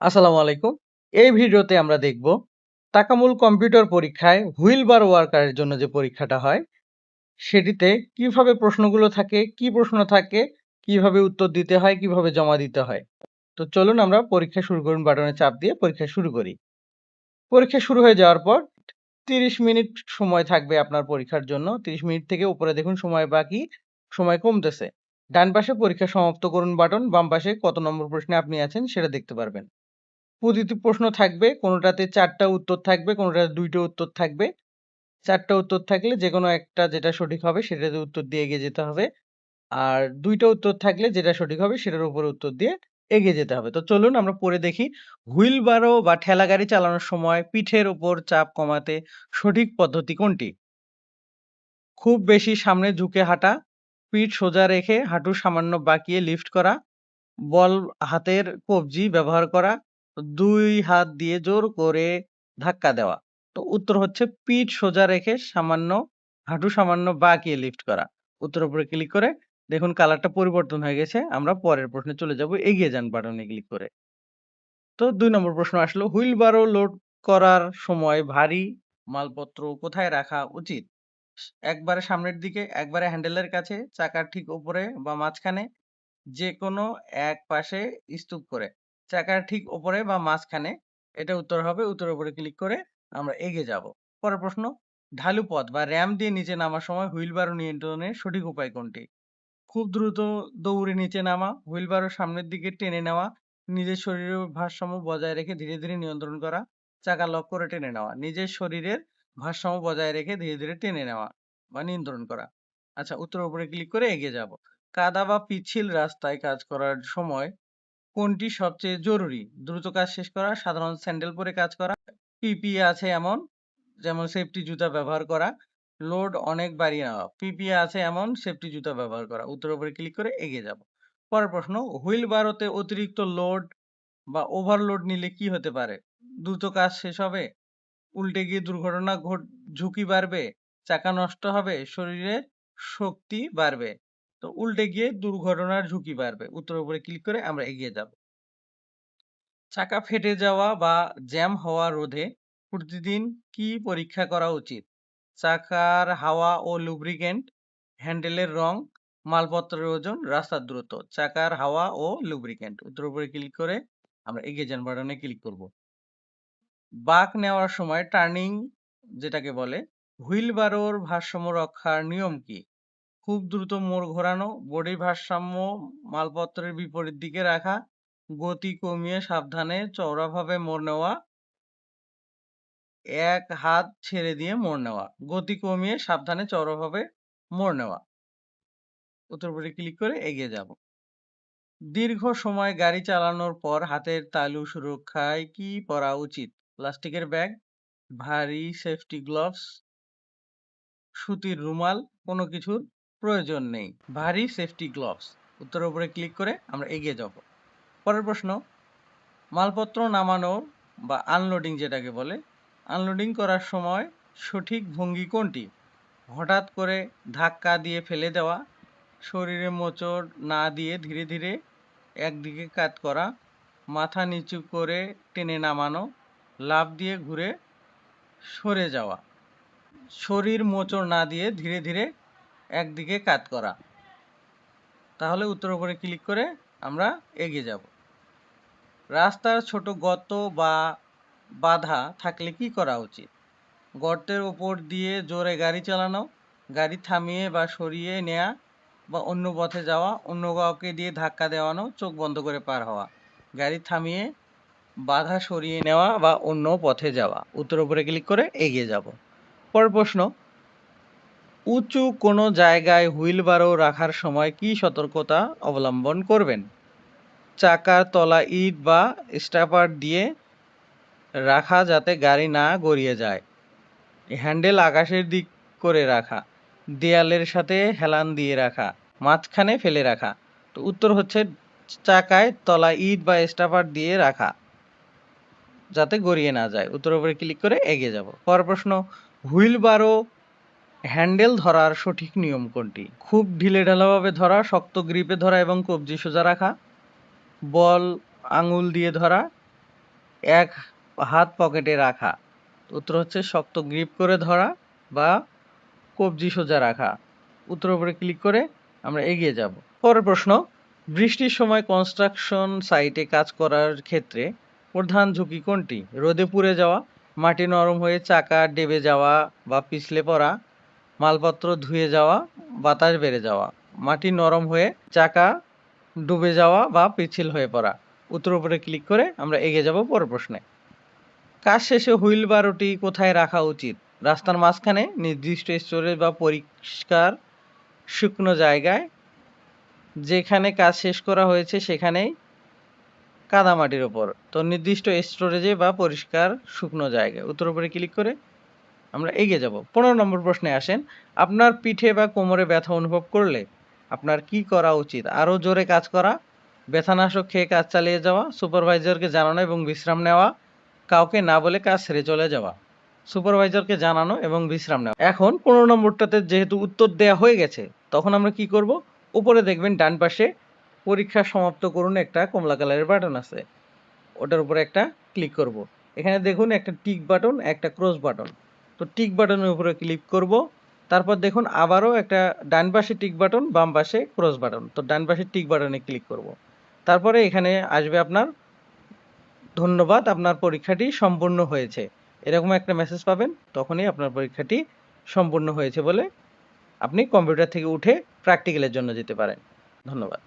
আসসালামু আলাইকুম। এই ভিডিওতে আমরা দেখব তাকামুল কম্পিউটার পরীক্ষায় হুইল বার ওয়ার্কারের জন্য যে পরীক্ষাটা হয় সেটিতে কিভাবে প্রশ্নগুলো থাকে, কি প্রশ্ন থাকে, কিভাবে উত্তর দিতে হয়, কিভাবে জমা দিতে হয়। তো চলুন আমরা পরীক্ষা শুরু করুন বাটনে চাপ দিয়ে পরীক্ষা শুরু করি। পরীক্ষা শুরু হয়ে যাওয়ার পর 30 মিনিট সময় থাকবে আপনার পরীক্ষার জন্য। 30 মিনিট থেকে উপরে দেখুন সময় বাকি, সময় কমতেছে। ডান পাশে পরীক্ষা সমাপ্ত করুন বাটন, বাম পাশে কত নম্বর প্রশ্নে আপনি আছেন সেটা দেখতে পারবেন। প্রতিটি প্রশ্ন থাকবে, কোনোটাতে ৪ টা উত্তর থাকবে, কোনোটাতে ২ টা উত্তর থাকবে। ৪ টা উত্তর থাকলে যেকোনো একটা যেটা সঠিক হবে সেটাতে উত্তর দিয়ে এগিয়ে যেতে হবে। আর ২ টা উত্তর থাকলে যেটা সঠিক হবে সেটার উপরে উত্তর দিয়ে এগিয়ে যেতে হবে। তো চলুন আমরা পড়ে দেখি হুইলবারো বা ঠেলাগাড়ি চালানোর সময় পিঠের উপর চাপ কমাতে সঠিক পদ্ধতি কোনটি? খুব বেশি সামনে ঝুঁকে হাঁটা, পিঠ সোজা রেখে হাঁটু সামান্য বাঁকিয়ে লিফট করা, বল হাতের কবজি ব্যবহার করা, ২ হাত দিয়ে জোর করে ধাক্কা দেওয়া। তো উত্তর হচ্ছে পিঠ সোজা রেখে হাঁটু সামান্য বাঁকিয়ে লিফট করা। উত্তরের উপরে ক্লিক করে দেখুন কালারটা পরিবর্তন হয়ে গেছে। আমরা পরের প্রশ্নে চলে যাব। এগিয়ে যান বাটনে ক্লিক করে। তো ২ নম্বর প্রশ্ন আসলো হুইলবারো লোড করার সময় ভারী মালপত্র কোথায় রাখা উচিত? একবারে সামনের দিকে, একবারে হ্যান্ডেলের কাছে, চাকার ঠিক উপরে বা মাঝখানে, যেকোনো এক পাশে স্তূপ করে। চাকার ঠিক উপরে বা মাঝখানে। এটা উত্তর হবে। উত্তরের উপরে ক্লিক করে আমরা এগিয়ে যাব। পরের প্রশ্ন, ঢালু পথ বা র‍্যাম্প দিয়ে নিচে নামার সময় হুইলবারো নিয়ন্ত্রণের সঠিক উপায় কোনটি? খুব দ্রুত দৌড়ে নিচে নামা, হুইলবারো সামনের দিকে টেনে নেওয়া, নিজের শরীরের ভারসাম্য বজায় রেখে ধীরে ধীরে নিয়ন্ত্রণ করা, চাকা লক করে টেনে নেওয়া। নিজের শরীরের ভারসাম্য বজায় রেখে ধীরে ধীরে টেনে নেওয়া বা নিয়ন্ত্রণ করা। আচ্ছা, উত্তরের উপরে ক্লিক করে এগিয়ে যাব। কাদা বা পিচ্ছিল রাস্তায় কাজ করার সময় কোনটি সবচেয়ে জরুরি? দ্রুত কাজ শেষ করা, সাধারণ স্যান্ডেল পরে কাজ করা, পিপিই আছে এমন, যেমন সেফটি জুতা ব্যবহার করা, লোড অনেক বাড়িয়ে নেওয়া। পিপিই আছে এমন সেফটি জুতা ব্যবহার করা। উত্তরের উপরে ক্লিক করে এগিয়ে যাব। পরের প্রশ্ন, হুইল বারোতে অতিরিক্ত লোড বা ওভারলোড নিলে কি হতে পারে? দ্রুত কাজ শেষ হবে, উল্টে গিয়ে ঝুঁকি বাড়বে, চাকা নষ্ট হবে, শরীরে শক্তি বাড়বে। তো উল্টে গিয়ে দুর্ঘটনার ঝুঁকি বাড়বে। উত্তরের উপরে ক্লিক করে আমরা এগিয়ে যাব। চাকা ফেটে যাওয়া বা জ্যাম হওয়া রোধে প্রতিদিন কি পরীক্ষা করা উচিত? চাকার হাওয়া ও লুব্রিকেন্ট, হ্যান্ডেলের রং, মালপত্রের ওজন, রাস্তার দূরত্ব। চাকার হাওয়া ও লুব্রিকেন্ট। উত্তরের উপরে ক্লিক করে আমরা এগিয়ে যান বাটনে ক্লিক করব। বাঁক নেওয়ার সময় টার্নিং যেটাকে বলে, হুইল বারোর ভারসাম্য রক্ষার নিয়ম কি? খুব দ্রুত মোড় ঘোরানো, বডির ভারসাম্য মালপত্রের বিপরীত দিকে রাখা, গতি কমিয়ে সাবধানে চওড়াভাবে মোড় নেওয়া, এক হাত ছেড়ে দিয়ে মোড় নেওয়া। গতি কমিয়ে সাবধানে চওড়াভাবে মোড় নেওয়া। উত্তর উপরে ক্লিক করে এগিয়ে যাব। দীর্ঘ সময় গাড়ি চালানোর পর হাতের তালু সুরক্ষায় কি পরা উচিত? প্লাস্টিকের ব্যাগ, ভারী সেফটি গ্লাভস, সুতির রুমাল, কোনো কিছুর প্রয়োজন নেই। ভারী সেফটি গ্লাভস। উত্তরের উপরে ক্লিক করে আমরা এগিয়ে যাব। পরের প্রশ্ন, মালপত্র নামানো বা আনলোডিং যেটাকে বলে, আনলোডিং করার সময় সঠিক ভঙ্গি কোনটি? হঠাৎ করে ধাক্কা দিয়ে ফেলে দেওয়া, শরীরে মোচড় না দিয়ে ধীরে ধীরে একদিকে কাত করা, মাথা নিচু করে টেনে নামানো, লাফ দিয়ে ঘুরে সরে যাওয়া। শরীর মোচড় না দিয়ে ধীরে ধীরে একদিকে কাত করা। তাহলে উত্তরের উপরে ক্লিক করে আমরা এগিয়ে যাব। রাস্তার ছোট গর্ত বা বাধা থাকলে কি করা উচিত? গর্তের ওপর দিয়ে জোরে গাড়ি চালানো, গাড়ি থামিয়ে বা সরিয়ে নেয়া বা অন্য পথে যাওয়া, অন্য কাউকে দিয়ে ধাক্কা দেওয়ানো, চোখ বন্ধ করে পার হওয়া। গাড়ি থামিয়ে বাধা সরিয়ে নেওয়া বা অন্য পথে যাওয়া। উত্তরের উপরে ক্লিক করে এগিয়ে যাব। পরের প্রশ্ন, উঁচু কোনো জায়গায় হুইলবারো রাখার সময় কি সতর্কতা অবলম্বন করবেন? চাকার তলা ইট বা স্ট্যাপার দিয়ে রাখা যাতে গাড়ি না গড়িয়ে যায়। হ্যান্ডেল আকাশের দিক করে রাখা, দেয়ালের সাথে হেলান দিয়ে রাখা, মাঝখানে ফেলে রাখা। তো উত্তর হচ্ছে চাকায় তলা ইট বা স্ট্যাপার দিয়ে রাখা যাতে গড়িয়ে না যায়। উত্তরের উপরে ক্লিক করে এগিয়ে যাব। পরের প্রশ্ন, হুইলবারো হ্যান্ডেল ধরার সঠিক নিয়ম কোনটি? খুব ঢিলেঢালাভাবে ধরা, শক্ত গ্রিপে ধরা এবং কবজি সোজা রাখা, বল আঙুল দিয়ে ধরা, এক হাত পকেটে রাখা। উত্তর হচ্ছে শক্ত গ্রিপ করে ধরা বা কবজি সোজা রাখা। উত্তরের উপরে ক্লিক করে আমরা এগিয়ে যাব। পরের প্রশ্ন, বৃষ্টির সময় কনস্ট্রাকশন সাইটে কাজ করার ক্ষেত্রে প্রধান ঝুঁকি কোনটি? রোদে পুড়ে যাওয়া, মাটি নরম হয়ে চাকা ডেবে যাওয়া বা পিছলে পড়া, মালপত্র ধুয়ে যাওয়া, বাতাস বেড়ে যাওয়া। মাটি নরম হয়ে চাকা ডুবে যাওয়া বা পিচ্ছিল হয়ে পড়া। উত্তরের উপরে ক্লিক করে আমরা এগিয়ে যাব পরের প্রশ্নে। কাজ শেষে হুইল বারোটি কোথায় রাখা উচিত? রাস্তার মাঝখানে, নির্দিষ্ট স্টোরেজ বা পরিষ্কার শুকনো জায়গায়, যেখানে কাজ শেষ করা হয়েছে সেখানেই, কাদামাটির ওপর। তো নির্দিষ্ট স্টোরেজে বা পরিষ্কার শুকনো জায়গায়। উত্তর উপরে ক্লিক করে আমরা এগিয়ে যাব। 15 নম্বর প্রশ্নে আসেন, আপনার পিঠে বা কোমরে ব্যথা অনুভব করলে আপনার কি করা উচিত? আরও জোরে কাজ করা, ব্যথানাশক খেয়ে কাজ চালিয়ে যাওয়া, সুপারভাইজারকে জানানো এবং বিশ্রাম নেওয়া, কাউকে না বলে কাজ ছেড়ে চলে যাওয়া। সুপারভাইজারকে জানানো এবং বিশ্রাম নেওয়া। এখন 15 নম্বরটাতে যেহেতু উত্তর দেয়া হয়ে গেছে, তখন আমরা কি করব? উপরে দেখবেন ডান পাশে পরীক্ষা সমাপ্ত করুন একটা কমলা কালারের বাটন আছে। ওটার উপরে একটা ক্লিক করব। এখানে দেখুন একটা টিক বাটন, একটা ক্রস বাটন। তো টিক বাটনের উপরে ক্লিক করব। তারপর দেখুন আবারও একটা ডান পাশে টিক বাটন, বাম পাশে ক্রস বাটন। তো ডান পাশে টিক বাটনে ক্লিক করব। তারপরে এখানে আসবে আপনার ধন্যবাদ, আপনার পরীক্ষাটি সম্পূর্ণ হয়েছে। এরকম একটা মেসেজ পাবেন, তখনই আপনার পরীক্ষাটি সম্পূর্ণ হয়েছে বলে আপনি কম্পিউটার থেকে উঠে প্র্যাকটিক্যালের জন্য যেতে পারেন। ধন্যবাদ।